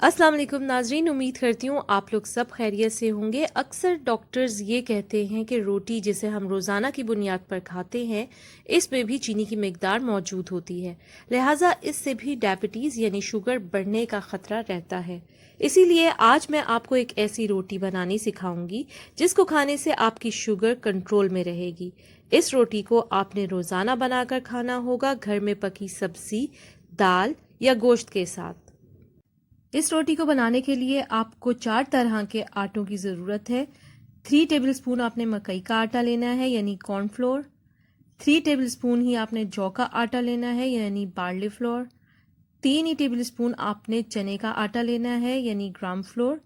अस्सलाम वालेकुम नाजरीन, उम्मीद करती हूँ आप लोग सब खैरियत से होंगे। अक्सर डॉक्टर्स ये कहते हैं कि रोटी जिसे हम रोज़ाना की बुनियाद पर खाते हैं इसमें भी चीनी की मिकदार मौजूद होती है, लिहाजा इससे भी डायबिटीज़ यानी शुगर बढ़ने का ख़तरा रहता है। इसीलिए आज मैं आपको एक ऐसी रोटी बनानी सिखाऊंगी जिसको खाने से आपकी शुगर कंट्रोल में रहेगी। इस रोटी को आपने रोज़ाना बनाकर खाना होगा, घर में पकी सब्ज़ी, दाल या गोश्त के साथ। इस रोटी को बनाने के लिए आपको 4 तरह के आटों की ज़रूरत है। 3 टेबलस्पून आपने मकई का आटा लेना है यानी कॉर्नफ्लोर। 3 टेबलस्पून ही आपने जौ का आटा लेना है यानी बार्ली फ्लोर। 3 ही टेबलस्पून आपने चने का आटा लेना है यानी ग्राम फ्लोर।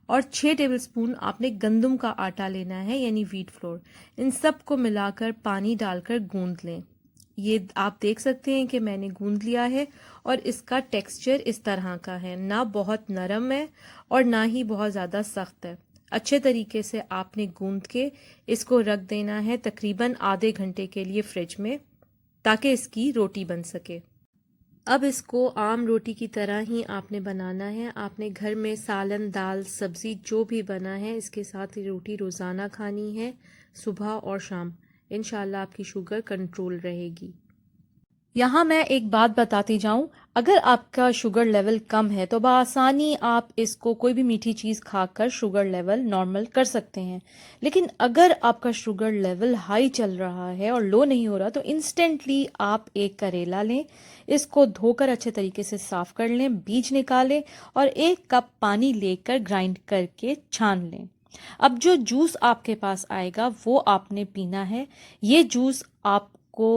और 6 टेबलस्पून आपने गंदम का आटा लेना है यानी व्हीट फ्लोर। इन सब को मिलाकर पानी डालकर गूंद लें। ये आप देख सकते हैं कि मैंने गूंद लिया है और इसका टेक्सचर इस तरह का है, ना बहुत नरम है और ना ही बहुत ज़्यादा सख्त है। अच्छे तरीके से आपने गूंद के इसको रख देना है तकरीबन आधे घंटे के लिए फ्रिज में, ताकि इसकी रोटी बन सके। अब इसको आम रोटी की तरह ही आपने बनाना है। आपने घर में सालन, दाल, सब्ज़ी जो भी बना है इसके साथ ही रोटी रोज़ाना खानी है, सुबह और शाम। इंशाल्लाह आपकी शुगर कंट्रोल रहेगी। यहाँ मैं एक बात बताती जाऊँ, अगर आपका शुगर लेवल कम है तो बआसानी आप इसको कोई भी मीठी चीज़ खाकर शुगर लेवल नॉर्मल कर सकते हैं। लेकिन अगर आपका शुगर लेवल हाई चल रहा है और लो नहीं हो रहा तो इंस्टेंटली आप एक करेला लें, इसको धोकर अच्छे तरीके से साफ़ कर लें, बीज निकालें और 1 कप पानी लेकर ग्राइंड करके छान लें। अब जो जूस आपके पास आएगा वो आपने पीना है। ये जूस आपको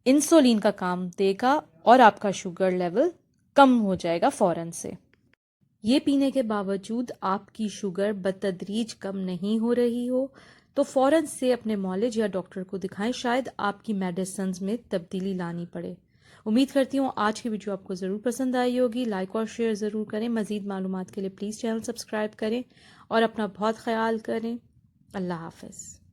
इंसुलिन का काम देगा और आपका शुगर लेवल कम हो जाएगा फ़ौरन से। ये पीने के बावजूद आपकी शुगर बतदरीज कम नहीं हो रही हो तो फ़ौरन से अपने मौलिज या डॉक्टर को दिखाएं, शायद आपकी मेडिसिन में तब्दीली लानी पड़े। उम्मीद करती हूँ आज की वीडियो आपको ज़रूर पसंद आई होगी। लाइक और शेयर ज़रूर करें। मज़ीद मालूमात के लिए प्लीज़ चैनल सब्सक्राइब करें और अपना बहुत ख्याल करें। अल्लाह हाफ़िज़।